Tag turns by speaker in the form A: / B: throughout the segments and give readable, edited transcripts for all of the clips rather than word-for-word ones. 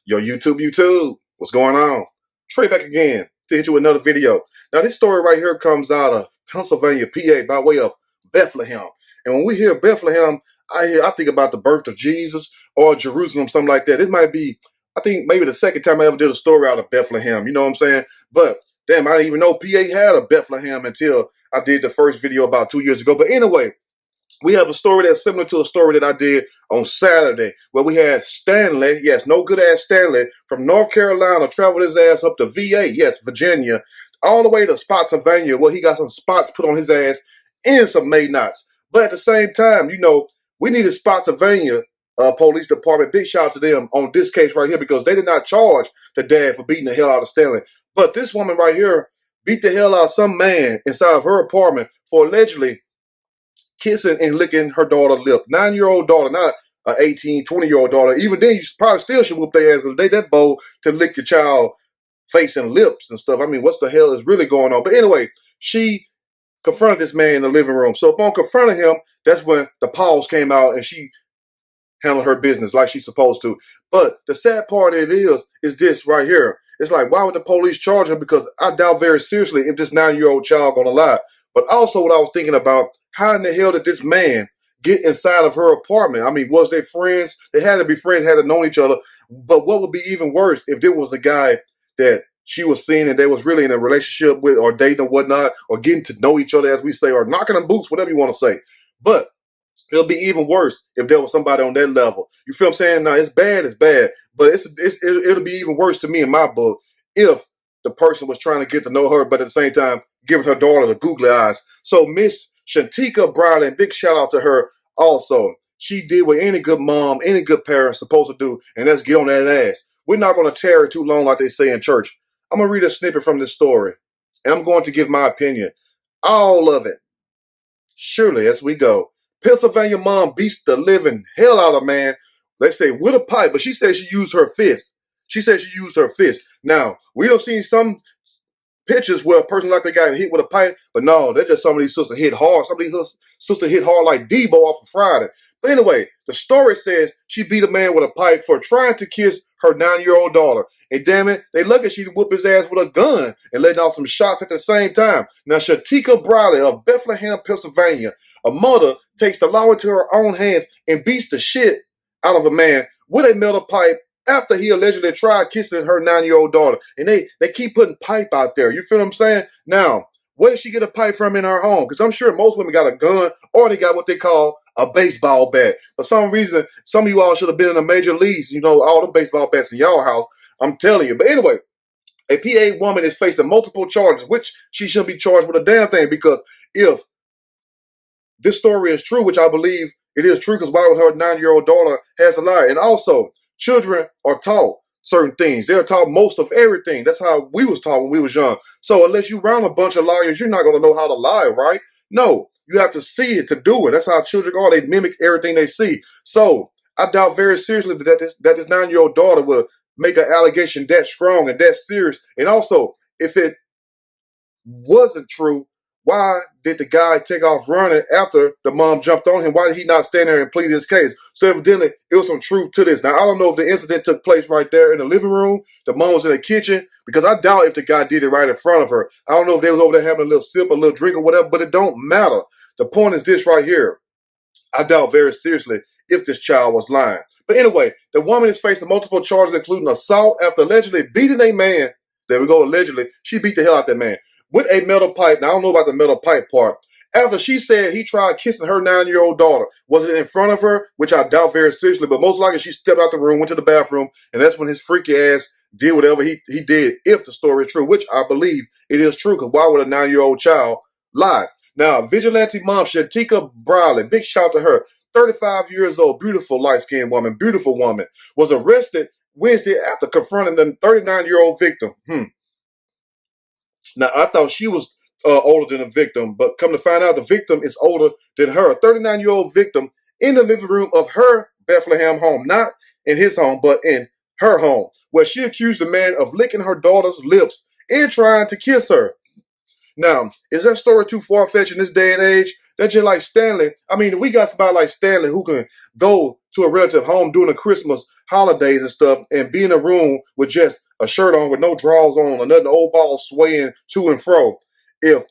A: Yo, YouTube, what's going on? Trey back again to hit you with another video. Now, this story right here comes out of Pennsylvania, PA, by way of Bethlehem. And when we hear Bethlehem, I think about the birth of Jesus or Jerusalem, something like that. This might be, I think, maybe the second time I ever did a story out of Bethlehem. You know what I'm saying? But damn, I didn't even know PA had a Bethlehem until I did the first video about 2 years ago. But anyway, we have a story that's similar to a story that I did on Saturday where we had Stanley, yes, no good ass Stanley, from North Carolina, traveled his ass up to VA, yes, Virginia, all the way to Spotsylvania where he got some spots put on his ass and some May knots. But at the same time, you know, we needed Spotsylvania police department, big shout out to them on this case right here because they did not charge the dad for beating the hell out of Stanley. But this woman right here beat the hell out of some man inside of her apartment for allegedly kissing and licking her daughter's lip. 9-year-old daughter, not an 18, 20-year-old daughter. Even then, you probably still should whoop their ass because they that bold to lick your child face and lips and stuff. I mean, what the hell is really going on? But anyway, she confronted this man in the living room. So upon confronting him, that's when the PAWS came out and she handled her business like she's supposed to. But the sad part of it is this right here. It's like, why would the police charge her? Because I doubt very seriously if this 9-year-old child gonna lie. But also what I was thinking about, how in the hell did this man get inside of her apartment? I mean, was they friends? They had to be friends, had to know each other. But what would be even worse if there was a guy that she was seeing and they was really in a relationship with or dating or whatnot, or getting to know each other, as we say, or knocking on boots, whatever you want to say. But it'll be even worse if there was somebody on that level. You feel what I'm saying? Now, it's bad, but it'll be even worse to me in my book if the person was trying to get to know her, but at the same time, giving her daughter the googly eyes. So Miss Shantika Briley, big shout out to her also. She did what any good mom, any good parent supposed to do, and that's get on that ass. We're not going to tarry too long like they say in church. I'm going to read a snippet from this story, and I'm going to give my opinion. All of it. Surely, as we go. Pennsylvania mom beats the living hell out of man. They say with a pipe, but she said she used her fist. She said she used her fist. Now, we don't see some pictures where a person like they got hit with a pipe, but no, they're just some of these sisters hit hard. Some of these sisters hit hard like Debo off of Friday. But anyway, the story says she beat a man with a pipe for trying to kiss her 9-year-old daughter. And damn it, they lucky she whooped his ass with a gun and letting out some shots at the same time. Now, Shantika Briley of Bethlehem, Pennsylvania, a mother takes the law into her own hands and beats the shit out of a man with a metal pipe after he allegedly tried kissing her 9-year-old daughter. And they keep putting pipe out there. You feel what I'm saying? Now, where did she get a pipe from in her home? Because I'm sure most women got a gun or they got what they call a baseball bat. For some reason, some of you all should have been in the major leagues. You know, all them baseball bats in y'all house. I'm telling you. But anyway, a PA woman is facing multiple charges, which she shouldn't be charged with a damn thing. Because if this story is true, which I believe it is true, because why would her 9-year-old daughter has a lie? And also, children are taught certain things. They're taught most of everything. That's how we was taught when we was young. So unless you around a bunch of liars, you're not going to know how to lie, right? No, you have to see it to do it. That's how children are. They mimic everything they see. So I doubt very seriously that this 9-year-old daughter will make an allegation that strong and that serious. And also, if it wasn't true, why did the guy take off running after the mom jumped on him? Why did he not stand there and plead his case? So evidently, it was some truth to this. Now, I don't know if the incident took place right there in the living room. The mom was in the kitchen, because I doubt if the guy did it right in front of her. I don't know if they was over there having a little sip, a little drink or whatever, but it don't matter. The point is this right here. I doubt very seriously if this child was lying. But anyway, the woman is facing multiple charges, including assault after allegedly beating a man. There we go, allegedly. She beat the hell out that man with a metal pipe. Now, I don't know about the metal pipe part. After she said he tried kissing her 9-year-old daughter. Was it in front of her? Which I doubt very seriously, but most likely she stepped out the room, went to the bathroom, and that's when his freaky ass did whatever he did, if the story is true, which I believe it is true, because why would a 9-year-old child lie? Now, vigilante mom Shantika Briley, big shout to her, 35 years old, beautiful light-skinned woman, beautiful woman, was arrested Wednesday after confronting the 39-year-old victim. Now, I thought she was older than the victim, but come to find out the victim is older than her. A 39-year-old victim in the living room of her Bethlehem home, not in his home, but in her home, where she accused the man of licking her daughter's lips and trying to kiss her. Now, is that story too far-fetched in this day and age? That's just like Stanley. I mean, we got somebody like Stanley who can go to a relative home during the Christmas holidays and stuff and be in a room with just a shirt on with no drawers on or nothing, old ball swaying to and fro. If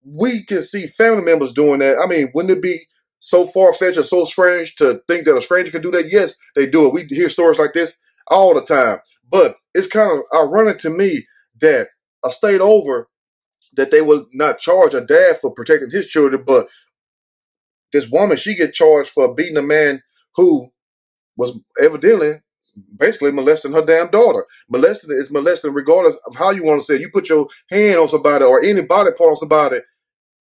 A: we can see family members doing that, I mean, wouldn't it be so far-fetched or so strange to think that a stranger can do that? Yes, they do it. We hear stories like this all the time. But it's kind of ironic to me that a state over that they will not charge a dad for protecting his children, but this woman, she get charged for beating a man who was evidently basically molesting her damn daughter. Molesting is molesting regardless of how you want to say it. You put your hand on somebody or any body part on somebody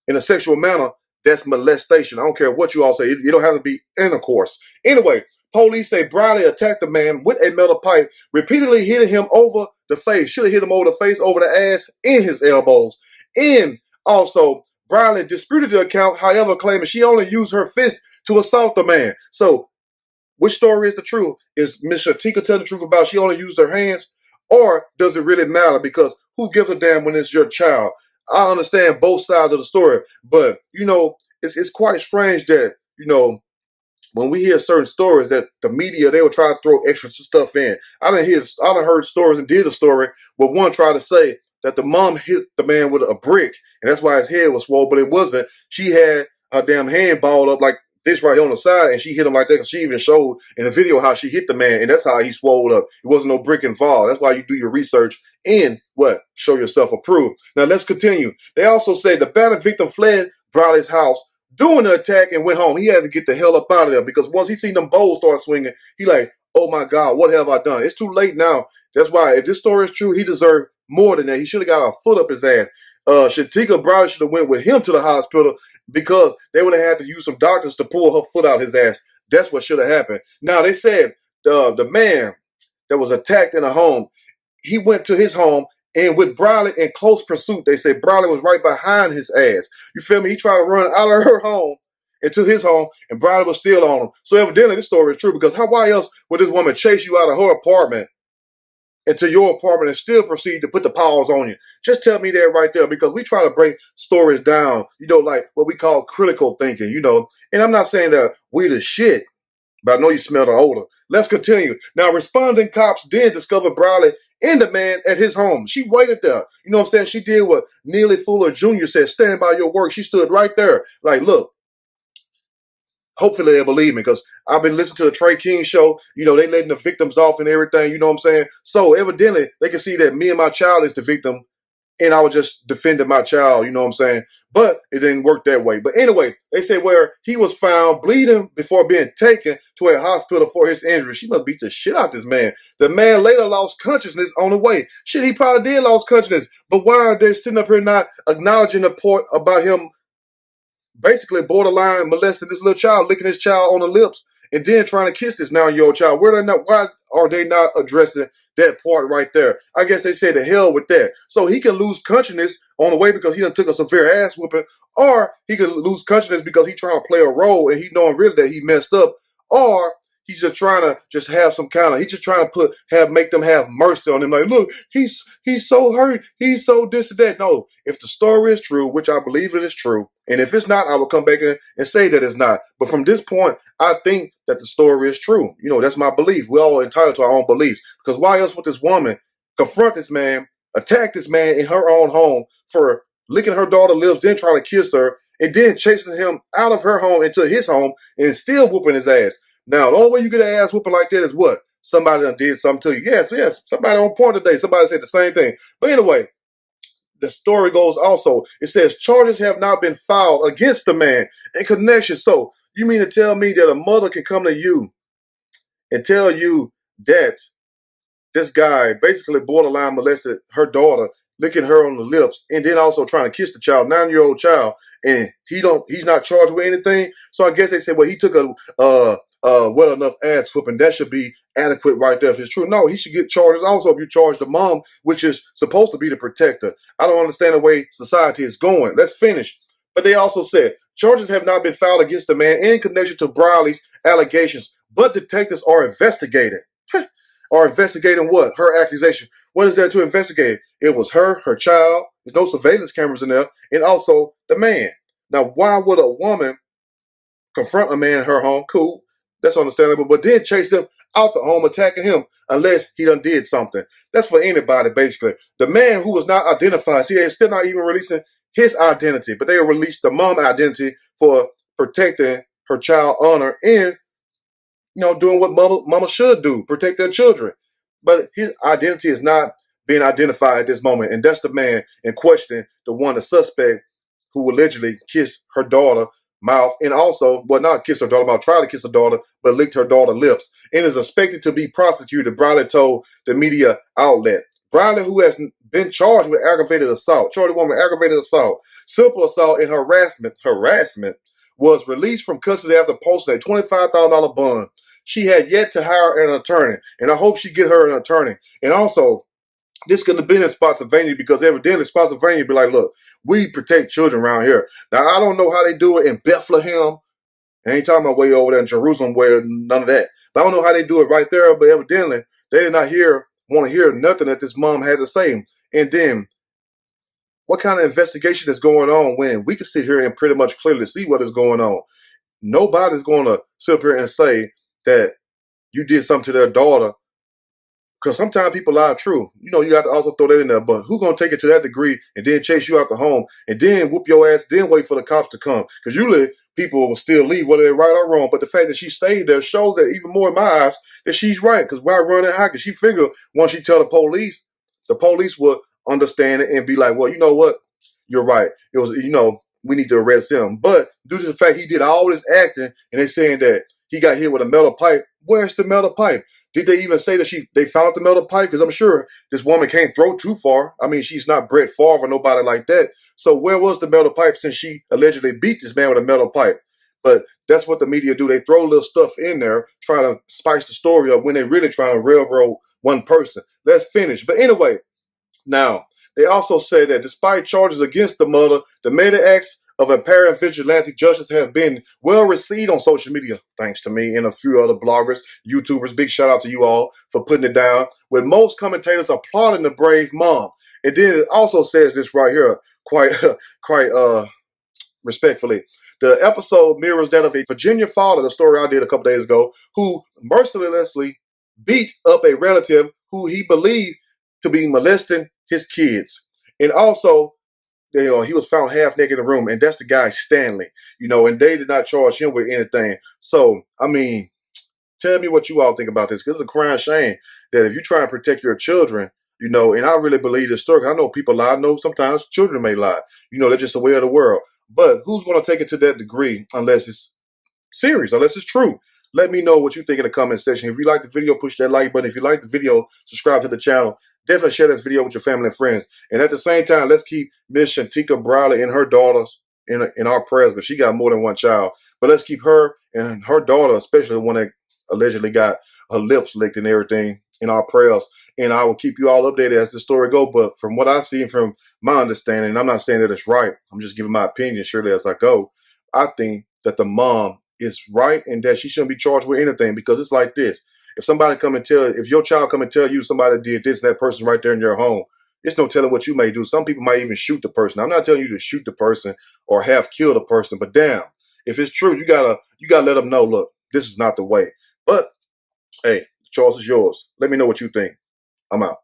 A: in a sexual manner, that's molestation. I don't care what you all say. You don't have to be intercourse. Anyway, police say Briley attacked the man with a metal pipe, repeatedly hitting him over the face. Should have hit him over the face, over the ass, and his elbows. And also, Briley disputed the account, however, claiming she only used her fist to assault the man. So, which story is the truth? Is Miss Shatika telling the truth about she only used her hands? Or does it really matter? Because who gives a damn when it's your child? I understand both sides of the story, but it's quite strange that when we hear certain stories that the media, they will try to throw extra stuff in. I done heard stories and did a story where one tried to say that the mom hit the man with a brick and that's why his head was swollen, but it wasn't. She had her damn hand balled up like this right here on the side, and she hit him like that because she even showed in the video how she hit the man, and that's how he swelled up. It wasn't no brick involved. That's why you do your research and show yourself approved. Now let's continue. They also say the battered victim fled Briley's house during the attack and went home. He had to get the hell up out of there because once he seen them bowls start swinging, he like, oh my God, what have I done? It's too late now. That's why if this story is true, he deserved more than that. He should have got a foot up his ass. Shatika Briley should have went with him to the hospital because they would have had to use some doctors to pull her foot out his ass. That's what should have happened. Now, they said the man that was attacked in a home, he went to his home, and with Briley in close pursuit, they said Briley was right behind his ass. You feel me? He tried to run out of her home into his home, and Briley was still on him. So evidently, this story is true because why else would this woman chase you out of her apartment into your apartment and still proceed to put the PAWS on you? Just tell me that right there, because we try to break stories down, like what we call critical thinking, And I'm not saying that we the shit, but I know you smell the odor. Let's continue. Now, responding cops then discovered Briley and the man at his home. She waited there. You know what I'm saying? She did what Neely Fuller Jr. said, stand by your work. She stood right there. Like, look, hopefully they believe me because I've been listening to the Trey King show. They letting the victims off and everything. You know what I'm saying? So evidently they can see that me and my child is the victim and I was just defending my child. You know what I'm saying? But it didn't work that way. But anyway, they say where he was found bleeding before being taken to a hospital for his injury. She must beat the shit out this man. The man later lost consciousness on the way. Shit, he probably did lost consciousness. But why are they sitting up here not acknowledging the report about him basically borderline molesting this little child, licking his child on the lips, and then trying to kiss this 9-year-old child? Why are they not addressing that part right there? I guess they say the hell with that. So he can lose consciousness on the way because he done took a severe ass whooping, or he can lose consciousness because he's trying to play a role and he knowing really that he messed up, or he's just trying to have some kind of, he's just trying to make them have mercy on him. Like, look, he's so hurt. He's so this and that. No, if the story is true, which I believe it is true, and if it's not, I will come back in and say that it's not. But from this point, I think that the story is true. That's my belief. We're all entitled to our own beliefs. Because why else would this woman confront this man, attack this man in her own home for licking her daughter's lips, then trying to kiss her, and then chasing him out of her home into his home and still whooping his ass? Now, the only way you get an ass whooping like that is what? Somebody done did something to you. Yes, somebody on point today. Somebody said the same thing. But anyway, the story goes also. It says charges have not been filed against the man in connection. So you mean to tell me that a mother can come to you and tell you that this guy basically borderline molested her daughter, licking her on the lips, and then also trying to kiss the child, 9-year-old child, and he's not charged with anything? So I guess they said, well, he took a well enough ass whooping, that should be adequate right there if it's true. No, he should get charges also if you charge the mom, which is supposed to be the protector. I don't understand the way society is going. Let's finish. But they also said charges have not been filed against the man in connection to Briley's allegations, but detectives are investigating. Are investigating what? Her accusation. What is there to investigate? It was her child. There's no surveillance cameras in there, and also the man. Now, why would a woman confront a man in her home? Cool, that's understandable. But then chase him out the home, attacking him unless he done did something. That's for anybody, basically. The man who was not identified, see, they're still not even releasing his identity, but they released the mom identity for protecting her child honor and doing what mama should do, protect their children. But his identity is not being identified at this moment, and that's the man in question, the suspect who allegedly kissed her daughter mouth, and also, well, not kissed her daughter mouth, tried to kiss her daughter, but licked her daughter's lips, and is expected to be prosecuted. Briley told the media outlet. Briley, who has been charged with aggravated assault, charged the woman with aggravated assault, simple assault, and harassment, was released from custody after posting a $25,000 bond. She had yet to hire an attorney, and I hope she get her an attorney. And also, this couldn't have been in Spotsylvania because evidently Spotsylvania be like, look, we protect children around here. Now, I don't know how they do it in Bethlehem. I ain't talking about way over there in Jerusalem where none of that. But I don't know how they do it right there, but evidently they did not want to hear nothing that this mom had to say. And then, what kind of investigation is going on when we can sit here and pretty much clearly see what is going on? Nobody's going to sit up here and say that you did something to their daughter, because sometimes people lie true. You got to also throw that in there. But who's going to take it to that degree and then chase you out the home and then whoop your ass, then wait for the cops to come? Because usually people will still leave, whether they're right or wrong. But the fact that she stayed there shows that even more in my eyes that she's right. Because why run that high? Because she figured once she tell the police will understand it and be like, well, you know what? You're right. It was, we need to arrest him. But due to the fact he did all this acting and they saying that he got hit with a metal pipe, where's the metal pipe? Did they even say that they found the metal pipe? Because I'm sure this woman can't throw too far. I mean, she's not Brett Favre or nobody like that. So where was the metal pipe since she allegedly beat this man with a metal pipe? But that's what the media do. They throw little stuff in there, trying to spice the story up when they're really trying to railroad one person. Let's finish. But anyway, now, they also say that despite charges against the mother, the many acts of apparent vigilante justice have been well received on social media, thanks to me and a few other bloggers, YouTubers. Big shout out to you all for putting it down, with most commentators applauding the brave mom. And then it also says this right here, quite respectfully. The episode mirrors that of a Virginia father, the story I did a couple days ago, who mercilessly beat up a relative who he believed to be molesting his kids. And also, he was found half naked in the room, and that's the guy Stanley, and they did not charge him with anything. So, I mean, tell me what you all think about this, because it's a crying shame that if you try and protect your children, and I really believe this story. I know people lie. I know sometimes children may lie. They're just the way of the world. But who's going to take it to that degree unless it's serious, unless it's true? Let me know what you think in the comment section. If you like the video, push that like button. If you like the video, subscribe to the channel. Definitely share this video with your family and friends. And at the same time, let's keep Miss Shantika Briley and her daughters in our prayers, because she got more than one child. But let's keep her and her daughter, especially the one that allegedly got her lips licked and everything, in our prayers. And I will keep you all updated as the story goes. But from what I see and from my understanding, and I'm not saying that it's right, I'm just giving my opinion surely as I go, I think that the mom is right and that she shouldn't be charged with anything, because it's like this. If your child come and tell you somebody did this and that person right there in your home, it's no telling what you may do. Some people might even shoot the person. I'm not telling you to shoot the person or have killed a person, but damn, if it's true, you gotta let them know, look, this is not the way. But hey, the choice is yours. Let me know what you think. I'm out.